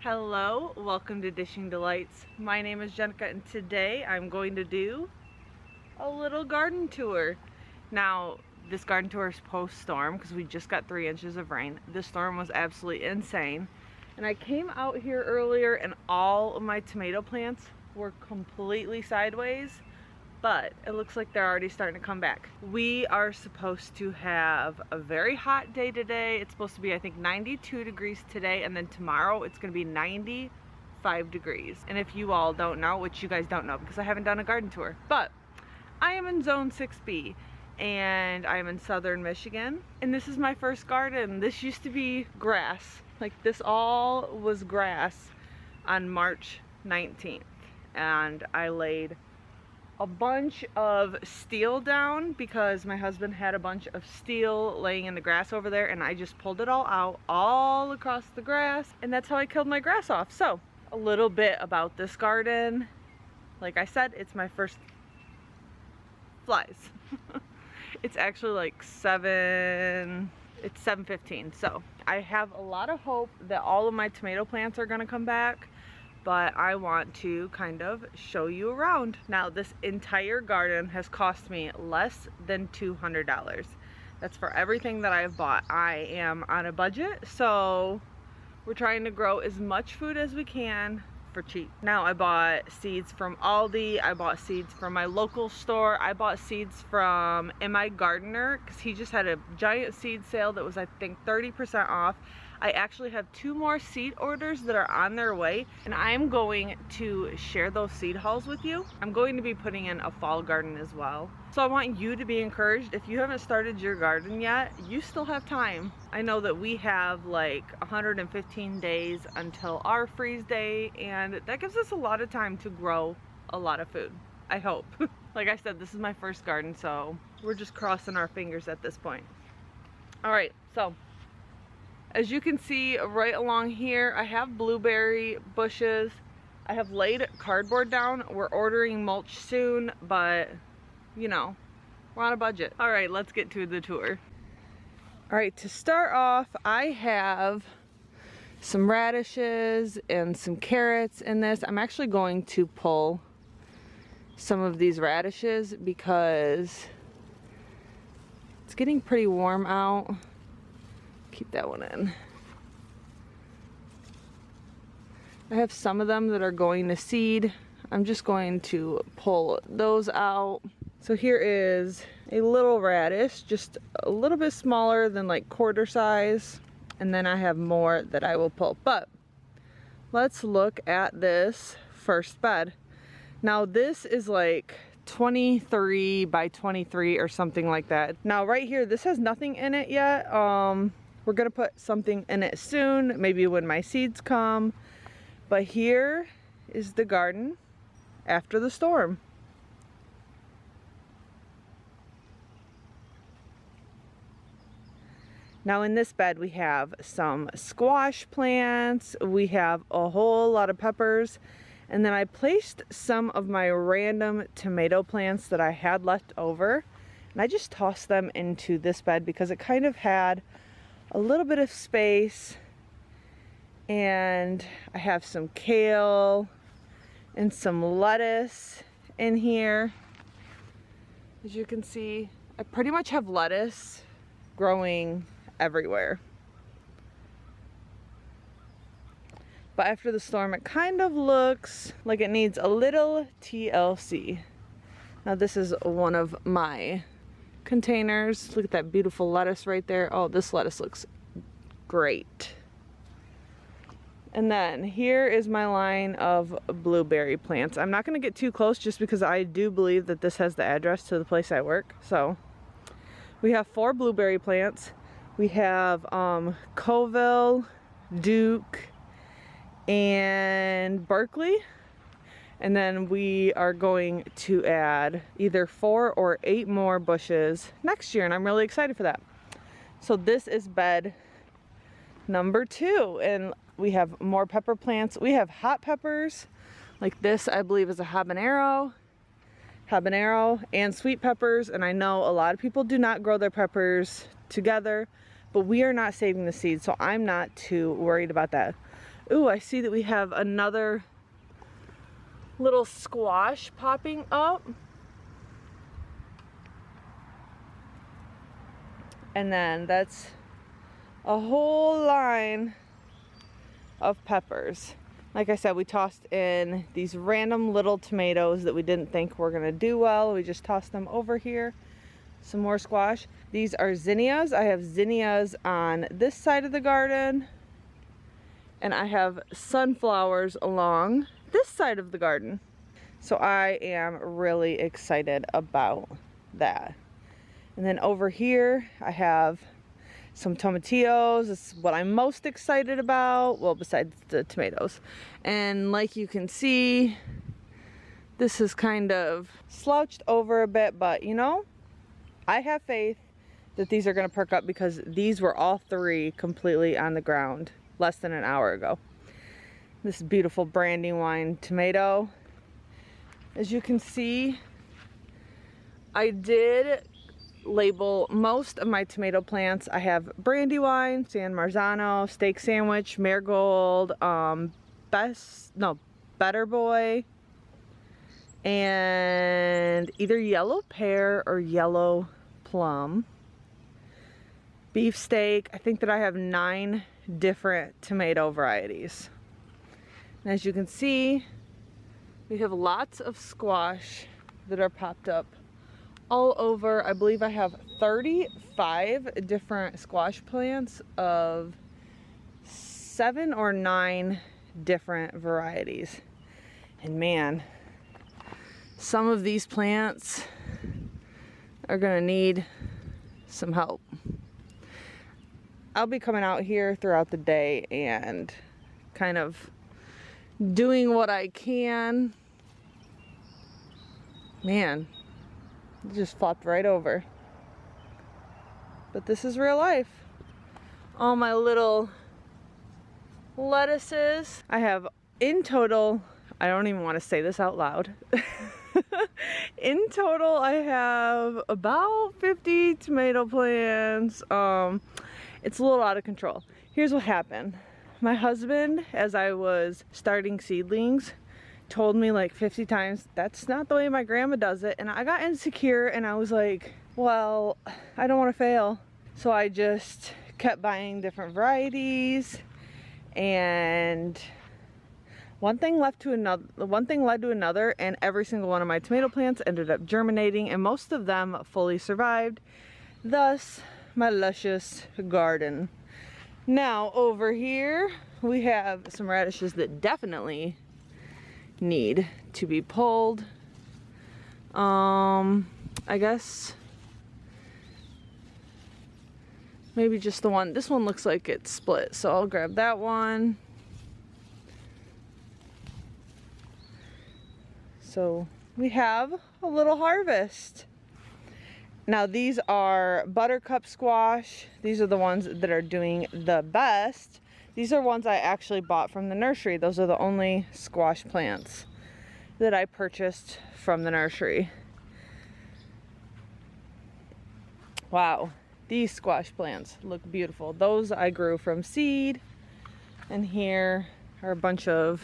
Hello, welcome to Dishing Delights. My name is Jenica and today I'm going to do a little garden tour. Now, this garden tour is post-storm because we just got 3 inches of rain. This storm was absolutely insane. And I came out here earlier and all of my tomato plants were completely sideways, but it looks like they're already starting to come back. We are supposed to have a very hot day today. It's supposed to be, I think, 92 degrees today, and then tomorrow it's gonna be 95 degrees. And if you all don't know, which you guys don't know because I haven't done a garden tour, but I am in zone 6B and I am in southern Michigan. And this is my first garden. This used to be grass. Like, this all was grass on March 19th. And I laid a bunch of steel down because my husband had a bunch of steel laying in the grass over there, and I just pulled it all out all across the grass, and that's how I killed my grass off. So a little bit about this garden. Like I said, it's my first flies. It's actually like 7:15, so I have a lot of hope that all of my tomato plants are gonna come back, but I want to kind of show you around. Now, this entire garden has cost me less than $200. That's for everything that I've bought. I am on a budget, so we're trying to grow as much food as we can for cheap. Now, I bought seeds from Aldi, I bought seeds from my local store, I bought seeds from My Gardener because he just had a giant seed sale that was, I think, 30% off. I actually have 2 more seed orders that are on their way, and I'm going to share those seed hauls with you. I'm going to be putting in a fall garden as well. So I want you to be encouraged. If you haven't started your garden yet, you still have time. I know that we have like 115 days until our freeze day, and that gives us a lot of time to grow a lot of food. I hope. Like I said, this is my first garden, so we're just crossing our fingers at this point. All right, so as you can see right along here, I have blueberry bushes. I have laid cardboard down. We're ordering mulch soon, but you know, we're on a budget. All right, let's get to the tour. All right, to start off, I have some radishes and some carrots in this. I'm actually going to pull some of these radishes because it's getting pretty warm out. Keep that one in. I have some of them that are going to seed. I'm just going to pull those out. So here is a little radish, just a little bit smaller than like quarter size. And then I have more that I will pull. But let's look at this first bed. Now this is like 23 by 23 or something like that. Now right here, this has nothing in it yet. We're gonna put something in it soon, maybe when my seeds come. But here is the garden after the storm. Now in this bed we have some squash plants, we have a whole lot of peppers, and then I placed some of my random tomato plants that I had left over, and I just tossed them into this bed because it kind of had a little bit of space. And I have some kale and some lettuce in here. As you can see, I pretty much have lettuce growing everywhere. But after the storm, it kind of looks like it needs a little TLC. Now this is one of my containers. Look at that beautiful lettuce right there. Oh, this lettuce looks great. And then here is my line of blueberry plants. I'm not going to get too close just because I do believe that this has the address to the place I work. So we have 4 blueberry plants. We have Coville, Duke, and Berkeley. And then we are going to add either 4 or 8 more bushes next year, and I'm really excited for that. So this is bed number 2, and we have more pepper plants. We have hot peppers, like this I believe is a habanero and sweet peppers, and I know a lot of people do not grow their peppers together, but we are not saving the seeds, so I'm not too worried about that. Ooh, I see that we have another little squash popping up. And then that's a whole line of peppers. Like I said, we tossed in these random little tomatoes that we didn't think were gonna do well. We just tossed them over here. Some more squash. These are zinnias. I have zinnias on this side of the garden, and I have sunflowers along this side of the garden. So I am really excited about that. And then over here, I have some tomatillos. This is what I'm most excited about. Well, besides the tomatoes. And like you can see, this is kind of slouched over a bit, but you know, I have faith that these are gonna perk up because these were all three completely on the ground less than an hour ago. This beautiful Brandywine tomato. As you can see, I did label most of my tomato plants. I have Brandywine, San Marzano, Steak Sandwich, Marigold, Better Boy, and either Yellow Pear or Yellow Plum. Beefsteak. I think that I have 9 different tomato varieties. And as you can see, we have lots of squash that are popped up all over. I believe I have 35 different squash plants of 7 or 9 different varieties. And man, some of these plants are gonna need some help. I'll be coming out here throughout the day and kind of doing what I can. Man, it just flopped right over. But this is real life. All my little lettuces. I have in total, I don't even want to say this out loud. In total, I have about 50 tomato plants. It's a little out of control. Here's what happened. My husband, as I was starting Seedlings, told me like 50 times, that's not the way my grandma does it. And I got insecure and I was like, well, I don't want to fail. So I just kept buying different varieties, and one thing led to another, and every single one of my tomato plants ended up germinating, and most of them fully survived. Thus, my luscious garden. Now over here, we have some radishes that definitely need to be pulled. I guess maybe just the one. This one looks like it's split, so I'll grab that one. So we have a little harvest. Now these are buttercup squash. These are the ones that are doing the best. These are ones I actually bought from the nursery. Those are the only squash plants that I purchased from the nursery. Wow, these squash plants look beautiful. Those I grew from seed. And here are a bunch of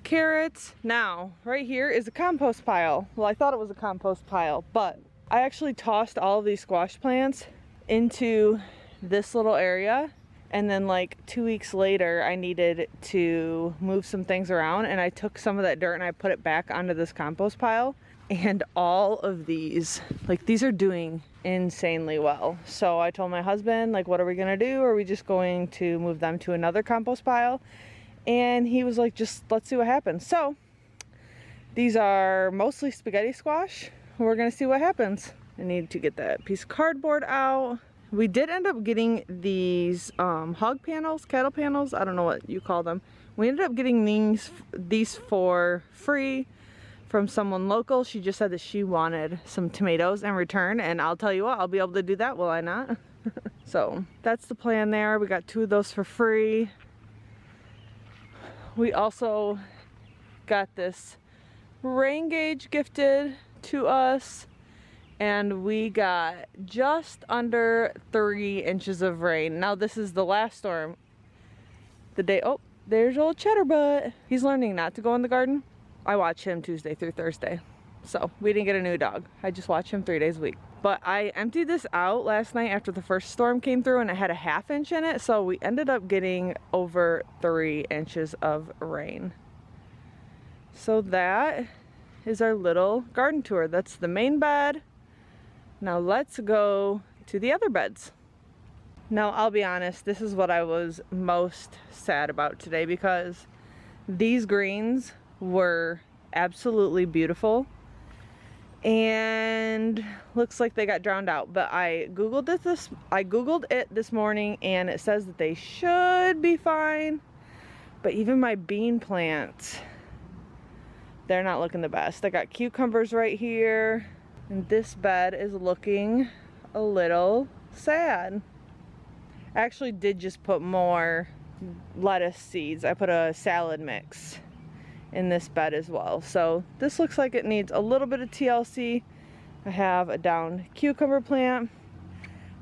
carrots. Now, right here is a compost pile. Well, I thought it was a compost pile, but I actually tossed all of these squash plants into this little area, and then like 2 weeks later I needed to move some things around, and I took some of that dirt and I put it back onto this compost pile, and all of these, like, these are doing insanely well. So I told my husband, like, what are we gonna do? Are we just going to move them to another compost pile? And he was like, just let's see what happens. So these are mostly spaghetti squash. We're gonna see what happens. I need to get that piece of cardboard out. We did end up getting these hog panels, cattle panels, I don't know what you call them. We ended up getting these for free from someone local. She just said that she wanted some tomatoes in return, and I'll tell you what, I'll be able to do that, will I not? So that's the plan there. We got 2 of those for free. We also got this rain gauge gifted to us, and we got just under 3 inches of rain. Now this is the last storm. The day, oh, there's old Cheddarbutt. He's learning not to go in the garden. I watch him Tuesday through Thursday. So we didn't get a new dog. I just watch him 3 days a week. But I emptied this out last night after the first storm came through, and it had a ½ inch in it. So we ended up getting over 3 inches of rain. So that is our little garden tour. That's the main bed. Now let's go to the other beds. Now I'll be honest, this is what I was most sad about today, because these greens were absolutely beautiful and looks like they got drowned out. But I googled it this morning, and it says that they should be fine. But even my bean plants, they're not looking the best. I got cucumbers right here, and this bed is looking a little sad. I actually did just put more lettuce seeds. I put a salad mix in this bed as well. So this looks like it needs a little bit of TLC. I have a down cucumber plant,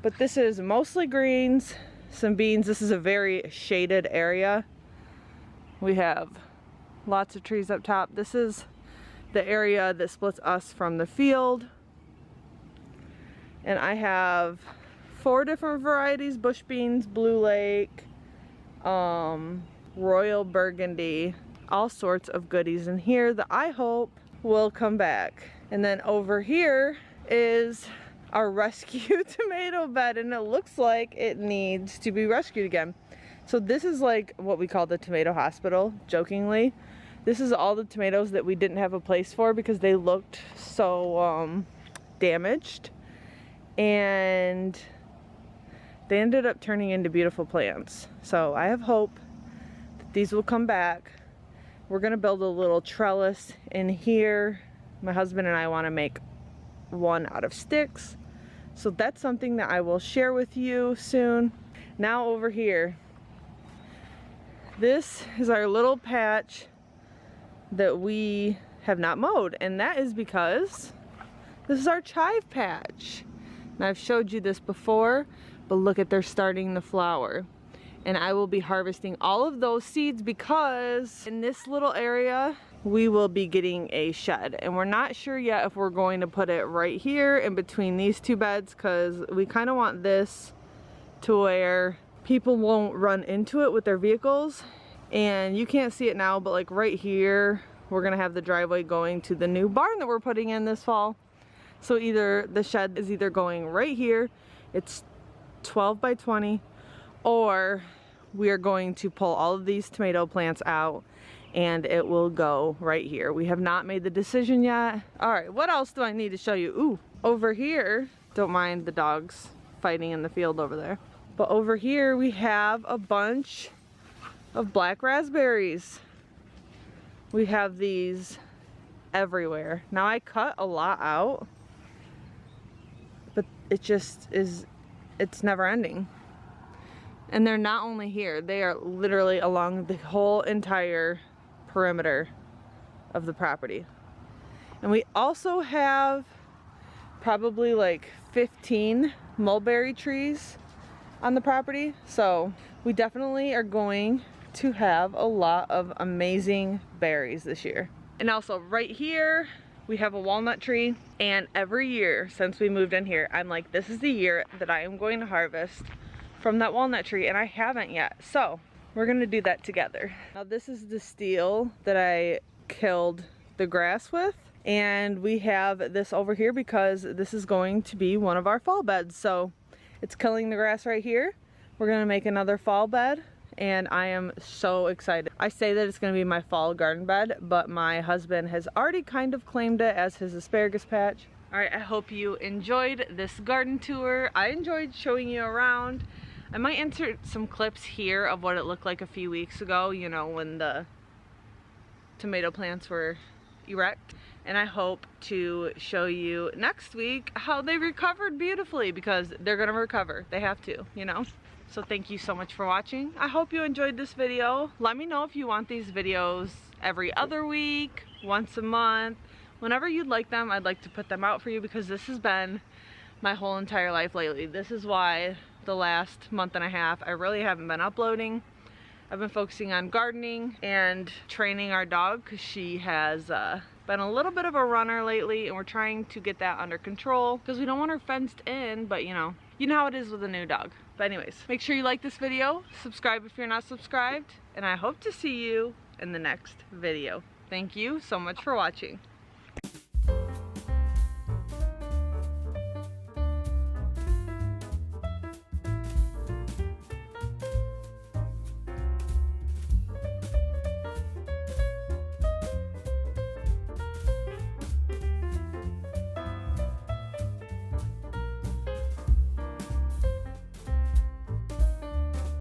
but this is mostly greens, some beans. This is a very shaded area. We have lots of trees up top. This is the area that splits us from the field. And I have 4 different varieties: bush beans, Blue Lake, Royal Burgundy, all sorts of goodies in here that I hope will come back. And then over here is our rescue tomato bed, and it looks like it needs to be rescued again. So this is like what we call the tomato hospital, jokingly. This is all the tomatoes that we didn't have a place for because they looked so damaged, and they ended up turning into beautiful plants. So I have hope that these will come back. We're gonna build a little trellis in here. My husband and I want to make one out of sticks. So that's something that I will share with you soon. Now over here, this is our little patch that we have not mowed, and that is because this is our chive patch. Now I've showed you this before, but look at, they're starting to flower. And I will be harvesting all of those seeds because in this little area we will be getting a shed, and we're not sure yet if we're going to put it right here in between these 2 beds, because we kind of want this to where people won't run into it with their vehicles. And you can't see it now, but like right here we're gonna have the driveway going to the new barn that we're putting in this fall. So either the shed is either going right here, it's 12 by 20, or we are going to pull all of these tomato plants out and it will go right here. We have not made the decision yet. All right, what else do I need to show you? Ooh, over here, don't mind the dogs fighting in the field over there. But over here we have a bunch of black raspberries. We have these everywhere. Now I cut a lot out, but it just is, it's never ending. And they're not only here, they are literally along the whole entire perimeter of the property. And we also have probably like 15 mulberry trees on the property. So we definitely are going to have a lot of amazing berries this year. And also right here, we have a walnut tree, and every year since we moved in here, I'm like, this is the year that I am going to harvest from that walnut tree, and I haven't yet. So we're gonna do that together. Now this is the steel that I killed the grass with, and we have this over here because this is going to be one of our fall beds. So it's killing the grass right here. We're gonna make another fall bed, and I am so excited. I say that it's gonna be my fall garden bed, but my husband has already kind of claimed it as his asparagus patch. All right, I hope you enjoyed this garden tour. I enjoyed showing you around. I might insert some clips here of what it looked like a few weeks ago, you know, when the tomato plants were erect. And I hope to show you next week how they recovered beautifully, because they're gonna recover. They have to, you know? So thank you so much for watching. I hope you enjoyed this video. Let me know if you want these videos every other week, once a month. Whenever you'd like them, I'd like to put them out for you, because this has been my whole entire life lately. This is why the last month and a half I really haven't been uploading. I've been focusing on gardening and training our dog because she has been a little bit of a runner lately, and we're trying to get that under control because we don't want her fenced in, but you know how it is with a new dog. But anyways, make sure you like this video, subscribe if you're not subscribed, and I hope to see you in the next video. Thank you so much for watching.